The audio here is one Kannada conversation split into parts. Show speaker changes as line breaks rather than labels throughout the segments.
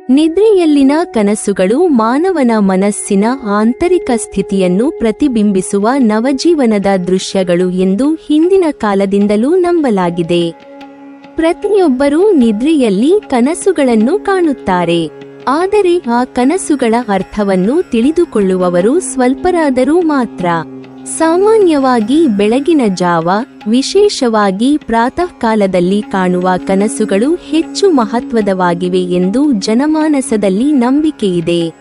ನಿದ್ರೆಯಲ್ಲಿನ ಕನಸುಗಳು ಮಾನವನ ಮನಸ್ಸಿನ ಆಂತರಿಕ ಸ್ಥಿತಿಯನ್ನು ಪ್ರತಿಬಿಂಬಿಸುವ ನವಜೀವನದ ದೃಶ್ಯಗಳು ಎಂದು ಹಿಂದಿನ ಕಾಲದಿಂದಲೂ ನಂಬಲಾಗಿದೆ. ಪ್ರತಿಯೊಬ್ಬರೂ ನಿದ್ರೆಯಲ್ಲಿ ಕನಸುಗಳನ್ನು ಕಾಣುತ್ತಾರೆ. ಆದರೆ ಆ ಕನಸುಗಳ ಅರ್ಥವನ್ನು ತಿಳಿದುಕೊಳ್ಳುವವರು ಸ್ವಲ್ಪರಾದರೂ ಮಾತ್ರ. ಸಾಮಾನ್ಯವಾಗಿ ಬೆಳಗಿನ ಜಾವ, ವಿಶೇಷವಾಗಿ ಪ್ರಾತಃ ಕಾಲದಲ್ಲಿ ಕಾಣುವ ಕನಸುಗಳು ಹೆಚ್ಚು ಮಹತ್ವದವಾಗಿವೆ ಎಂದು ಜನಮಾನಸದಲ್ಲಿ ನಂಬಿಕೆಯಿದೆ.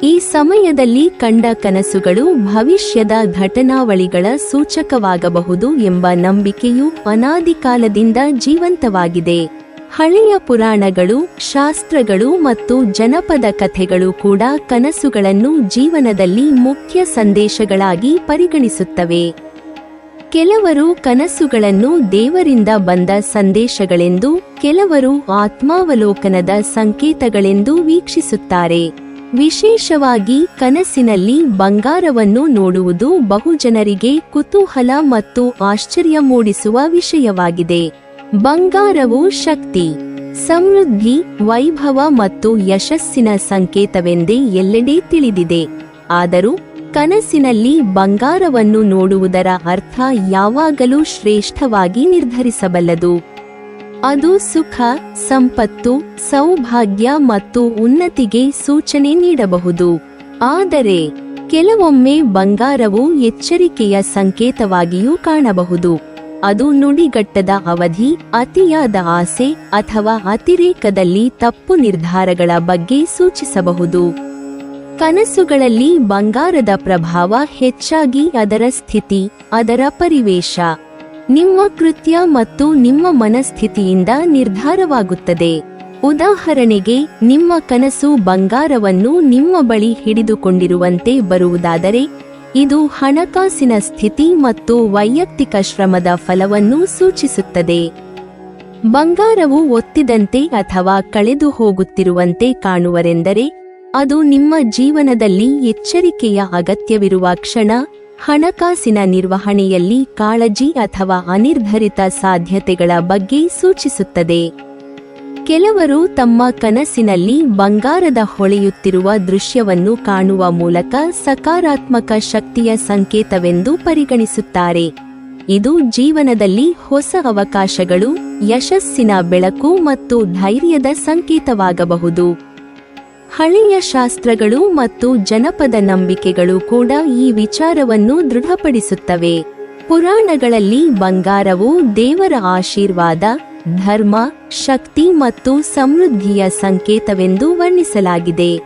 ಈ ಸಮಯದಲ್ಲಿ ಕಂಡ ಕನಸುಗಳು ಭವಿಷ್ಯದ ಘಟನಾವಳಿಗಳ ಸೂಚಕವಾಗಬಹುದು ಎಂಬ ನಂಬಿಕೆಯು ಅನಾದಿ ಕಾಲದಿಂದ ಜೀವಂತವಾಗಿದೆ. ಹಳೆಯ ಪುರಾಣಗಳು, ಶಾಸ್ತ್ರಗಳು ಮತ್ತು ಜನಪದ ಕಥೆಗಳು ಕೂಡ ಕನಸುಗಳನ್ನು ಜೀವನದಲ್ಲಿ ಮುಖ್ಯ ಸಂದೇಶಗಳಾಗಿ ಪರಿಗಣಿಸುತ್ತವೆ. ಕೆಲವರು ಕನಸುಗಳನ್ನು ದೇವರಿಂದ ಬಂದ ಸಂದೇಶಗಳೆಂದು, ಕೆಲವರು ಆತ್ಮಾವಲೋಕನದ ಸಂಕೇತಗಳೆಂದು ವೀಕ್ಷಿಸುತ್ತಾರೆ. ವಿಶೇಷವಾಗಿ ಕನಸಿನಲ್ಲಿ ಬಂಗಾರವನ್ನು ನೋಡುವುದು ಬಹುಜನರಿಗೆ ಕುತೂಹಲ ಮತ್ತು ಆಶ್ಚರ್ಯ ಮೂಡಿಸುವ ವಿಷಯವಾಗಿದೆ. ಬಂಗಾರವು ಶಕ್ತಿ, ಸಮೃದ್ಧಿ, ವೈಭವ ಮತ್ತು ಯಶಸ್ಸಿನ ಸಂಕೇತವೆಂದೇ ಎಲ್ಲೆಡೆ ತಿಳಿದಿದೆ. ಆದರೂ ಕನಸಿನಲ್ಲಿ ಬಂಗಾರವನ್ನು ನೋಡುವುದರ ಅರ್ಥ ಯಾವಾಗಲೂ ಶ್ರೇಷ್ಠವಾಗಿ ನಿರ್ಧರಿಸಬಲ್ಲದು. ಅದು ಸುಖ, ಸಂಪತ್ತು, ಸೌಭಾಗ್ಯ ಮತ್ತು ಉನ್ನತಿಗೆ ಸೂಚನೆ ನೀಡಬಹುದು. ಆದರೆ ಕೆಲವೊಮ್ಮೆ ಬಂಗಾರವು ಎಚ್ಚರಿಕೆಯ ಸಂಕೇತವಾಗಿಯೂ ಕಾಣಬಹುದು. ಅದು ನುಡಿಗಟ್ಟದ ಅವಧಿ, ಅತಿಯಾದ ಆಸೆ ಅಥವಾ ಅತಿರೇಕದಲ್ಲಿ ತಪ್ಪು ನಿರ್ಧಾರಗಳ ಬಗ್ಗೆ ಸೂಚಿಸಬಹುದು. ಕನಸುಗಳಲ್ಲಿ ಬಂಗಾರದ ಪ್ರಭಾವ ಹೆಚ್ಚಾಗಿ ಅದರ ಸ್ಥಿತಿ, ಅದರ ಪರಿವೇಶ, ನಿಮ್ಮ ಕೃತ್ಯ ಮತ್ತು ನಿಮ್ಮ ಮನಸ್ಥಿತಿಯಿಂದ ನಿರ್ಧಾರವಾಗುತ್ತದೆ. ಉದಾಹರಣೆಗೆ, ನಿಮ್ಮ ಕನಸು ಬಂಗಾರವನ್ನು ನಿಮ್ಮ ಬಳಿ ಹಿಡಿದುಕೊಂಡಿರುವಂತೆ ಬರುವುದಾದರೆ, ಇದು ಹಣಕಾಸಿನ ಸ್ಥಿತಿ ಮತ್ತು ವೈಯಕ್ತಿಕ ಶ್ರಮದ ಫಲವನ್ನು ಸೂಚಿಸುತ್ತದೆ. ಬಂಗಾರವು ಒತ್ತಿದಂತೆ ಅಥವಾ ಕಳೆದು ಹೋಗುತ್ತಿರುವಂತೆ ಕಾಣುವರೆಂದರೆ, ಅದು ನಿಮ್ಮ ಜೀವನದಲ್ಲಿ ಎಚ್ಚರಿಕೆಯ ಅಗತ್ಯವಿರುವ ಕ್ಷಣ, ಹಣಕಾಸಿನ ನಿರ್ವಹಣೆಯಲ್ಲಿ ಕಾಳಜಿ ಅಥವಾ ಅನಿರ್ಧರಿತ ಸಾಧ್ಯತೆಗಳ ಬಗ್ಗೆ ಸೂಚಿಸುತ್ತದೆ. ಕೆಲವರು ತಮ್ಮ ಕನಸಿನಲ್ಲಿ ಬಂಗಾರದ ಹೊಳೆಯುತ್ತಿರುವ ದೃಶ್ಯವನ್ನು ಕಾಣುವ ಮೂಲಕ ಸಕಾರಾತ್ಮಕ ಶಕ್ತಿಯ ಸಂಕೇತವೆಂದು ಪರಿಗಣಿಸುತ್ತಾರೆ. ಇದು ಜೀವನದಲ್ಲಿ ಹೊಸ ಅವಕಾಶಗಳು, ಯಶಸ್ಸಿನ ಬೆಳಕು ಮತ್ತು ಧೈರ್ಯದ ಸಂಕೇತವಾಗಬಹುದು. ಹಳೆಯ ಶಾಸ್ತ್ರಗಳು ಮತ್ತು ಜನಪದ ನಂಬಿಕೆಗಳು ಕೂಡ ಈ ವಿಚಾರವನ್ನು ದೃಢಪಡಿಸುತ್ತವೆ. ಪುರಾಣಗಳಲ್ಲಿ ಬಂಗಾರವು ದೇವರ ಆಶೀರ್ವಾದ, ಧರ್ಮ, ಶಕ್ತಿ ಮತ್ತು ಸಮೃದ್ಧಿಯ ಸಂಕೇತವೆಂದು ವರ್ಣಿಸಲಾಗಿದೆ.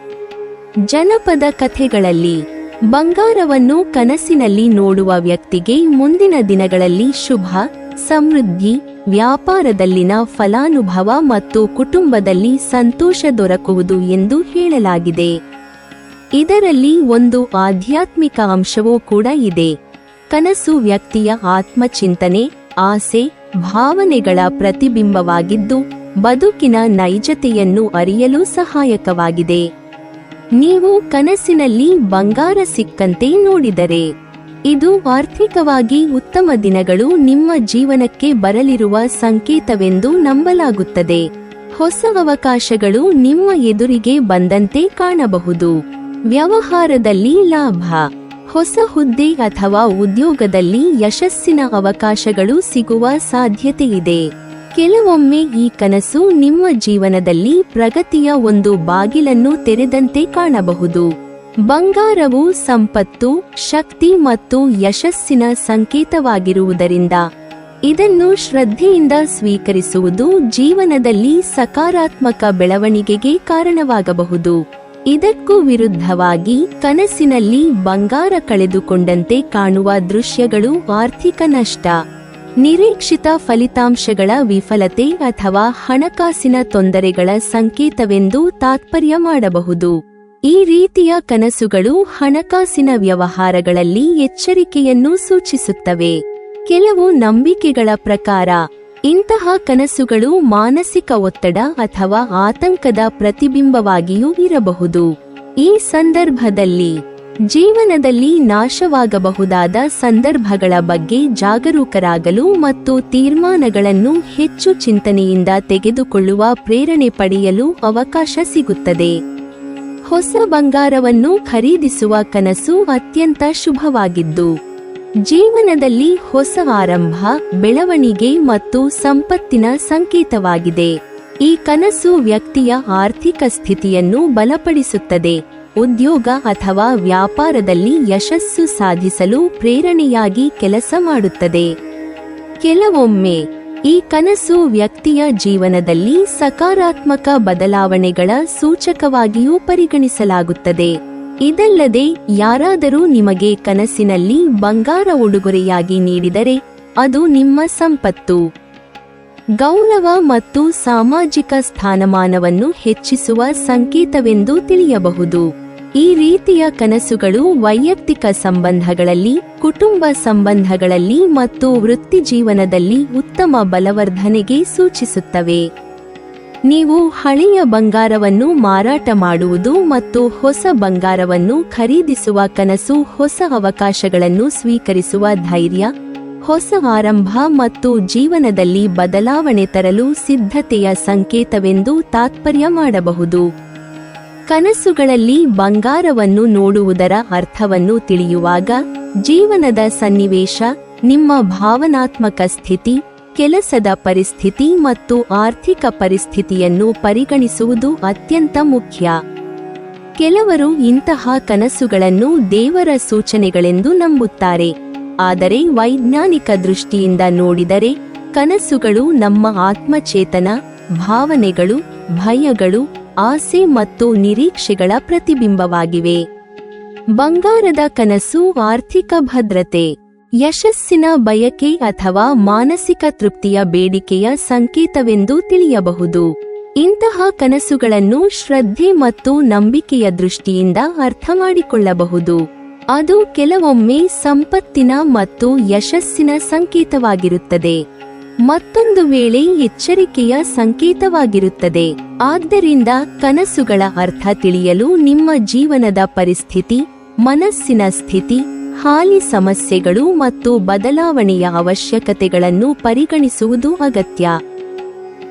ಜನಪದ ಕಥೆಗಳಲ್ಲಿ ಬಂಗಾರವನ್ನು ಕನಸಿನಲ್ಲಿ ನೋಡುವ ವ್ಯಕ್ತಿಗೆ ಮುಂದಿನ ದಿನಗಳಲ್ಲಿ ಶುಭ, ಸಮೃದ್ಧಿ, ವ್ಯಾಪಾರದಲ್ಲಿನ ಫಲಾನುಭವ ಮತ್ತು ಕುಟುಂಬದಲ್ಲಿ ಸಂತೋಷ ದೊರಕುವುದು ಎಂದು ಹೇಳಲಾಗಿದೆ. ಇದರಲ್ಲಿ ಒಂದು ಆಧ್ಯಾತ್ಮಿಕ ಅಂಶವೂ ಕೂಡ ಇದೆ. ಕನಸು ವ್ಯಕ್ತಿಯ ಆತ್ಮಚಿಂತನೆ, ಆಸೆ, ಭಾವನೆಗಳ ಪ್ರತಿಬಿಂಬವಾಗಿದ್ದು, ಬದುಕಿನ ನೈಜತೆಯನ್ನು ಅರಿಯಲು ಸಹಾಯಕವಾಗಿದೆ. ನೀವು ಕನಸಿನಲ್ಲಿ ಬಂಗಾರ ಸಿಕ್ಕಂತೆ ನೋಡಿದರೆ, ಇದು ಆರ್ಥಿಕವಾಗಿ ಉತ್ತಮ ದಿನಗಳು ನಿಮ್ಮ ಜೀವನಕ್ಕೆ ಬರಲಿರುವ ಸಂಕೇತವೆಂದು ನಂಬಲಾಗುತ್ತದೆ. ಹೊಸ ಅವಕಾಶಗಳು ನಿಮ್ಮ ಎದುರಿಗೆ ಬಂದಂತೆ ಕಾಣಬಹುದು. ವ್ಯವಹಾರದಲ್ಲಿ ಲಾಭ, ಹೊಸ ಹುದ್ದೆ ಅಥವಾ ಉದ್ಯೋಗದಲ್ಲಿ ಯಶಸ್ಸಿನ ಅವಕಾಶಗಳು ಸಿಗುವ ಸಾಧ್ಯತೆಯಿದೆ. ಕೆಲವೊಮ್ಮೆ ಈ ಕನಸು ನಿಮ್ಮ ಜೀವನದಲ್ಲಿ ಪ್ರಗತಿಯ ಒಂದು ಬಾಗಿಲನ್ನು ತೆರೆದಂತೆ ಕಾಣಬಹುದು. ಬಂಗಾರವು ಸಂಪತ್ತು, ಶಕ್ತಿ ಮತ್ತು ಯಶಸ್ಸಿನ ಸಂಕೇತವಾಗಿರುವುದರಿಂದ ಇದನ್ನು ಶ್ರದ್ಧೆಯಿಂದ ಸ್ವೀಕರಿಸುವುದು ಜೀವನದಲ್ಲಿ ಸಕಾರಾತ್ಮಕ ಬೆಳವಣಿಗೆಗೆ ಕಾರಣವಾಗಬಹುದು. ಇದಕ್ಕೂ ವಿರುದ್ಧವಾಗಿ, ಕನಸಿನಲ್ಲಿ ಬಂಗಾರ ಕಳೆದುಕೊಂಡಂತೆ ಕಾಣುವ ದೃಶ್ಯಗಳು ಆರ್ಥಿಕ ನಷ್ಟ, ನಿರೀಕ್ಷಿತ ಫಲಿತಾಂಶಗಳ ವಿಫಲತೆ ಅಥವಾ ಹಣಕಾಸಿನ ತೊಂದರೆಗಳ ಸಂಕೇತವೆಂದು ತಾತ್ಪರ್ಯ ಮಾಡಬಹುದು. ಈ ರೀತಿಯ ಕನಸುಗಳು ಹಣಕಾಸಿನ ವ್ಯವಹಾರಗಳಲ್ಲಿ ಎಚ್ಚರಿಕೆಯನ್ನು ಸೂಚಿಸುತ್ತವೆ. ಕೆಲವು ನಂಬಿಕೆಗಳ ಪ್ರಕಾರ ಇಂತಹ ಕನಸುಗಳು ಮಾನಸಿಕ ಒತ್ತಡ ಅಥವಾ ಆತಂಕದ ಪ್ರತಿಬಿಂಬವಾಗಿಯೂ ಇರಬಹುದು. ಈ ಸಂದರ್ಭದಲ್ಲಿ ಜೀವನದಲ್ಲಿ ನಾಶವಾಗಬಹುದಾದ ಸಂದರ್ಭಗಳ ಬಗ್ಗೆ ಜಾಗರೂಕರಾಗಲು ಮತ್ತು ತೀರ್ಮಾನಗಳನ್ನು ಹೆಚ್ಚು ಚಿಂತನೆಯಿಂದ ತೆಗೆದುಕೊಳ್ಳುವ ಪ್ರೇರಣೆ ಪಡೆಯಲು ಅವಕಾಶ ಸಿಗುತ್ತದೆ. ಹೊಸ ಬಂಗಾರವನ್ನು ಖರೀದಿಸುವ ಕನಸು ಅತ್ಯಂತ ಶುಭವಾಗಿದ್ದು, ಜೀವನದಲ್ಲಿ ಹೊಸ ಆರಂಭ, ಬೆಳವಣಿಗೆ ಮತ್ತು ಸಂಪತ್ತಿನ ಸಂಕೇತವಾಗಿದೆ. ಈ ಕನಸು ವ್ಯಕ್ತಿಯ ಆರ್ಥಿಕ ಸ್ಥಿತಿಯನ್ನು ಬಲಪಡಿಸುತ್ತದೆ, ಉದ್ಯೋಗ ಅಥವಾ ವ್ಯಾಪಾರದಲ್ಲಿ ಯಶಸ್ಸು ಸಾಧಿಸಲು ಪ್ರೇರಣೆಯಾಗಿ ಕೆಲಸ ಮಾಡುತ್ತದೆ. ಕೆಲವೊಮ್ಮೆ ಈ ಕನಸು ವ್ಯಕ್ತಿಯ ಜೀವನದಲ್ಲಿ ಸಕಾರಾತ್ಮಕ ಬದಲಾವಣೆಗಳ ಸೂಚಕವಾಗಿಯೂ ಪರಿಗಣಿಸಲಾಗುತ್ತದೆ. ಇದಲ್ಲದೆ ಯಾರಾದರೂ ನಿಮಗೆ ಕನಸಿನಲ್ಲಿ ಬಂಗಾರ ಉಡುಗೊರೆಯಾಗಿ ನೀಡಿದರೆ ಅದು ನಿಮ್ಮ ಸಂಪತ್ತು, ಗೌರವ ಮತ್ತು ಸಾಮಾಜಿಕ ಸ್ಥಾನಮಾನವನ್ನು ಹೆಚ್ಚಿಸುವ ಸಂಕೇತವೆಂದು ತಿಳಿಯಬಹುದು. ಈ ರೀತಿಯ ಕನಸುಗಳು ವೈಯಕ್ತಿಕ ಸಂಬಂಧಗಳಲ್ಲಿ, ಕುಟುಂಬ ಸಂಬಂಧಗಳಲ್ಲಿ ಮತ್ತು ವೃತ್ತಿಜೀವನದಲ್ಲಿ ಉತ್ತಮ ಬಲವರ್ಧನೆಗೆ ಸೂಚಿಸುತ್ತವೆ. ನೀವು ಹಳೆಯ ಬಂಗಾರವನ್ನು ಮಾರಾಟ ಮಾಡುವುದು ಮತ್ತು ಹೊಸ ಬಂಗಾರವನ್ನು ಖರೀದಿಸುವ ಕನಸು ಹೊಸ ಅವಕಾಶಗಳನ್ನು ಸ್ವೀಕರಿಸುವ ಧೈರ್ಯ, ಹೊಸ ಆರಂಭ ಮತ್ತು ಜೀವನದಲ್ಲಿ ಬದಲಾವಣೆ ತರಲು ಸಿದ್ಧತೆಯ ಸಂಕೇತವೆಂದು ತಾತ್ಪರ್ಯ ಮಾಡಬಹುದು. ಕನಸುಗಳಲ್ಲಿ ಬಂಗಾರವನ್ನು ನೋಡುವುದರ ಅರ್ಥವನ್ನು ತಿಳಿಯುವಾಗ, ಜೀವನದ ಸನ್ನಿವೇಶ, ನಿಮ್ಮ ಭಾವನಾತ್ಮಕ ಸ್ಥಿತಿ, ಕೆಲಸದ ಪರಿಸ್ಥಿತಿ ಮತ್ತು ಆರ್ಥಿಕ ಪರಿಸ್ಥಿತಿಯನ್ನು ಪರಿಗಣಿಸುವುದು ಅತ್ಯಂತ ಮುಖ್ಯ. ಕೆಲವರು ಇಂತಹ ಕನಸುಗಳನ್ನು ದೇವರ ಸೂಚನೆಗಳೆಂದು ನಂಬುತ್ತಾರೆ, ಆದರೆ ವೈಜ್ಞಾನಿಕ ದೃಷ್ಟಿಯಿಂದ ನೋಡಿದರೆ ಕನಸುಗಳು ನಮ್ಮ ಆತ್ಮಚೇತನ, ಭಾವನೆಗಳು, ಭಯಗಳು, ಆಸೆ ಮತ್ತು ನಿರೀಕ್ಷೆಗಳ ಪ್ರತಿಬಿಂಬವಾಗಿವೆ. ಬಂಗಾರದ ಕನಸು ಆರ್ಥಿಕ ಭದ್ರತೆ, ಯಶಸ್ಸಿನ ಬಯಕೆ ಅಥವಾ ಮಾನಸಿಕ ತೃಪ್ತಿಯ ಬೇಡಿಕೆಯ ಸಂಕೇತವೆಂದು ತಿಳಿಯಬಹುದು. ಇಂತಹ ಕನಸುಗಳನ್ನು ಶ್ರದ್ಧೆ ಮತ್ತು ನಂಬಿಕೆಯ ದೃಷ್ಟಿಯಿಂದ ಅರ್ಥಮಾಡಿಕೊಳ್ಳಬಹುದು. ಅದು ಕೆಲವೊಮ್ಮೆ ಸಂಪತ್ತಿನ ಮತ್ತು ಯಶಸ್ಸಿನ ಸಂಕೇತವಾಗಿರುತ್ತದೆ, ಮತ್ತೊಂದು ವೇಳೆ ಎಚ್ಚರಿಕೆಯ ಸಂಕೇತವಾಗಿರುತ್ತದೆ. ಆದ್ದರಿಂದ ಕನಸುಗಳ ಅರ್ಥ ತಿಳಿಯಲು ನಿಮ್ಮ ಜೀವನದ ಪರಿಸ್ಥಿತಿ, ಮನಸ್ಸಿನ ಸ್ಥಿತಿ, ಹಾಲಿ ಸಮಸ್ಯೆಗಳು ಮತ್ತು ಬದಲಾವಣೆಯ ಅವಶ್ಯಕತೆಗಳನ್ನು ಪರಿಗಣಿಸುವುದು ಅಗತ್ಯ.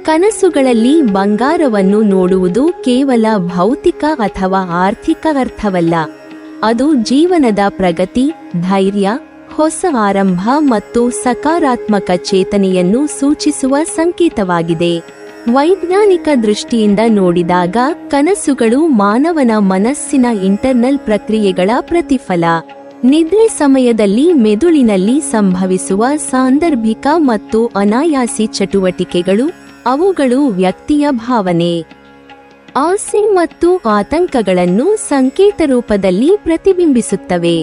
ಕನಸುಗಳಲ್ಲಿ ಬಂಗಾರವನ್ನು ನೋಡುವುದು ಕೇವಲ ಭೌತಿಕ ಅಥವಾ ಆರ್ಥಿಕ ಅರ್ಥವಲ್ಲ, ಅದು ಜೀವನದ ಪ್ರಗತಿ, ಧೈರ್ಯ, ಹೊಸ ಆರಂಭ ಮತ್ತು ಸಕಾರಾತ್ಮಕ ಚೇತನೆಯನ್ನು ಸೂಚಿಸುವ ಸಂಕೇತವಾಗಿದೆ. ವೈಜ್ಞಾನಿಕ ದೃಷ್ಟಿಯಿಂದ ನೋಡಿದಾಗ ಕನಸುಗಳು ಮಾನವನ ಮನಸ್ಸಿನ ಇಂಟರ್ನಲ್ ಪ್ರಕ್ರಿಯೆಗಳ ಪ್ರತಿಫಲ. ನಿದ್ರೆ ಸಮಯದಲ್ಲಿ ಮೆದುಳಿನಲ್ಲಿ ಸಂಭವಿಸುವ ಸಾಂದರ್ಭಿಕ ಮತ್ತು ಅನಾಯಾಸಿ ಚಟುವಟಿಕೆಗಳು, ಅವುಗಳು ವ್ಯಕ್ತಿಯ ಭಾವನೆ, ಆಸೆ ಮತ್ತು ಆತಂಕಗಳನ್ನು ಸಂಕೇತ ರೂಪದಲ್ಲಿ ಪ್ರತಿಬಿಂಬಿಸುತ್ತವೆ.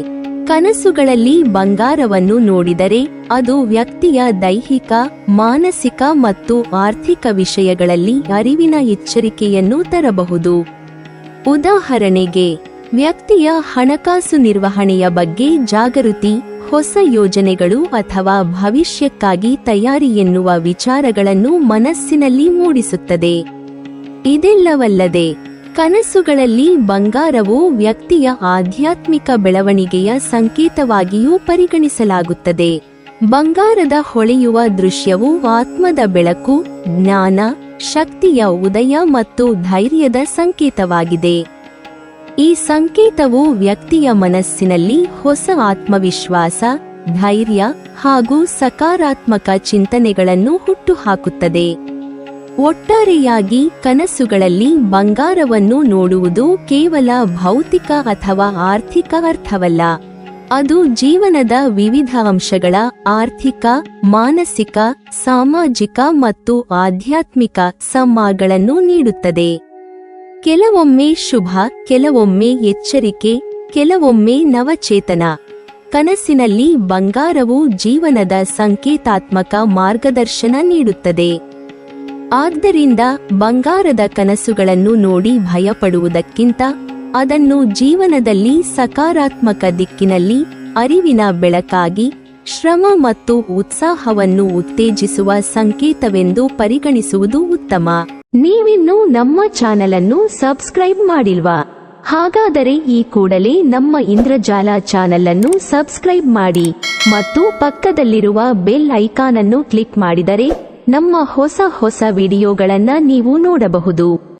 ಕನಸುಗಳಲ್ಲಿ ಬಂಗಾರವನ್ನು ನೋಡಿದರೆ ಅದು ವ್ಯಕ್ತಿಯ ದೈಹಿಕ, ಮಾನಸಿಕ ಮತ್ತು ಆರ್ಥಿಕ ವಿಷಯಗಳಲ್ಲಿ ಅರಿವಿನ ಎಚ್ಚರಿಕೆಯನ್ನು ತರಬಹುದು. ಉದಾಹರಣೆಗೆ, ವ್ಯಕ್ತಿಯ ಹಣಕಾಸು ನಿರ್ವಹಣೆಯ ಬಗ್ಗೆ ಜಾಗೃತಿ, ಹೊಸ ಯೋಜನೆಗಳು ಅಥವಾ ಭವಿಷ್ಯಕ್ಕಾಗಿ ತಯಾರಿ ಎನ್ನುವ ವಿಚಾರಗಳನ್ನು ಮನಸ್ಸಿನಲ್ಲಿ ಮೂಡಿಸುತ್ತದೆ. ಇದೆಲ್ಲವಲ್ಲದೆ ಕನಸುಗಳಲ್ಲಿ ಬಂಗಾರವು ವ್ಯಕ್ತಿಯ ಆಧ್ಯಾತ್ಮಿಕ ಬೆಳವಣಿಗೆಯ ಸಂಕೇತವಾಗಿಯೂ ಪರಿಗಣಿಸಲಾಗುತ್ತದೆ. ಬಂಗಾರದ ಹೊಳೆಯುವ ದೃಶ್ಯವು ಆತ್ಮದ ಬೆಳಕು, ಜ್ಞಾನ, ಶಕ್ತಿಯ ಉದಯ ಮತ್ತು ಧೈರ್ಯದ ಸಂಕೇತವಾಗಿದೆ. ಈ ಸಂಕೇತವು ವ್ಯಕ್ತಿಯ ಮನಸ್ಸಿನಲ್ಲಿ ಹೊಸ ಆತ್ಮವಿಶ್ವಾಸ, ಧೈರ್ಯ ಹಾಗೂ ಸಕಾರಾತ್ಮಕ ಚಿಂತನೆಗಳನ್ನು ಹುಟ್ಟುಹಾಕುತ್ತದೆ. ಒಟ್ಟಾರೆಯಾಗಿ ಕನಸುಗಳಲ್ಲಿ ಬಂಗಾರವನ್ನು ನೋಡುವುದು ಕೇವಲ ಭೌತಿಕ ಅಥವಾ ಆರ್ಥಿಕ ಅರ್ಥವಲ್ಲ, ಅದು ಜೀವನದ ವಿವಿಧ ಅಂಶಗಳ ಆರ್ಥಿಕ, ಮಾನಸಿಕ, ಸಾಮಾಜಿಕ ಮತ್ತು ಆಧ್ಯಾತ್ಮಿಕ ಸಂವಾದಗಳನ್ನು ನೀಡುತ್ತದೆ. ಕೆಲವೊಮ್ಮೆ ಶುಭ, ಕೆಲವೊಮ್ಮೆ ಎಚ್ಚರಿಕೆ, ಕೆಲವೊಮ್ಮೆ ನವಚೇತನ. ಕನಸಿನಲ್ಲಿ ಬಂಗಾರವು ಜೀವನದ ಸಂಕೇತಾತ್ಮಕ ಮಾರ್ಗದರ್ಶನ ನೀಡುತ್ತದೆ. ಆದ್ದರಿಂದ ಬಂಗಾರದ ಕನಸುಗಳನ್ನು ನೋಡಿ ಭಯಪಡುವುದಕ್ಕಿಂತ ಅದನ್ನು ಜೀವನದಲ್ಲಿ ಸಕಾರಾತ್ಮಕ ದಿಕ್ಕಿನಲ್ಲಿ ಅರಿವಿನ ಬೆಳಕಾಗಿ, ಶ್ರಮ ಮತ್ತು ಉತ್ಸಾಹವನ್ನು ಉತ್ತೇಜಿಸುವ ಸಂಕೇತವೆಂದು ಪರಿಗಣಿಸುವುದು ಉತ್ತಮ. ನೀವಿನ್ನೂ ನಮ್ಮ ಚಾನೆಲ್ ಅನ್ನು ಸಬ್ಸ್ಕ್ರೈಬ್ ಮಾಡಿಲ್ವಾ? ಹಾಗಾದರೆ ಈ ಕೂಡಲೇ ನಮ್ಮ ಇಂದ್ರಜಾಲ ಚಾನೆಲ್ ಅನ್ನು ಸಬ್ಸ್ಕ್ರೈಬ್ ಮಾಡಿ ಮತ್ತು ಪಕ್ಕದಲ್ಲಿರುವ ಬೆಲ್ ಐಕಾನ್ ಅನ್ನು ಕ್ಲಿಕ್ ಮಾಡಿದರೆ ನಮ್ಮ ಹೊಸ ವಿಡಿಯೋಗಳನ್ನು ನೀವು ನೋಡಬಹುದು.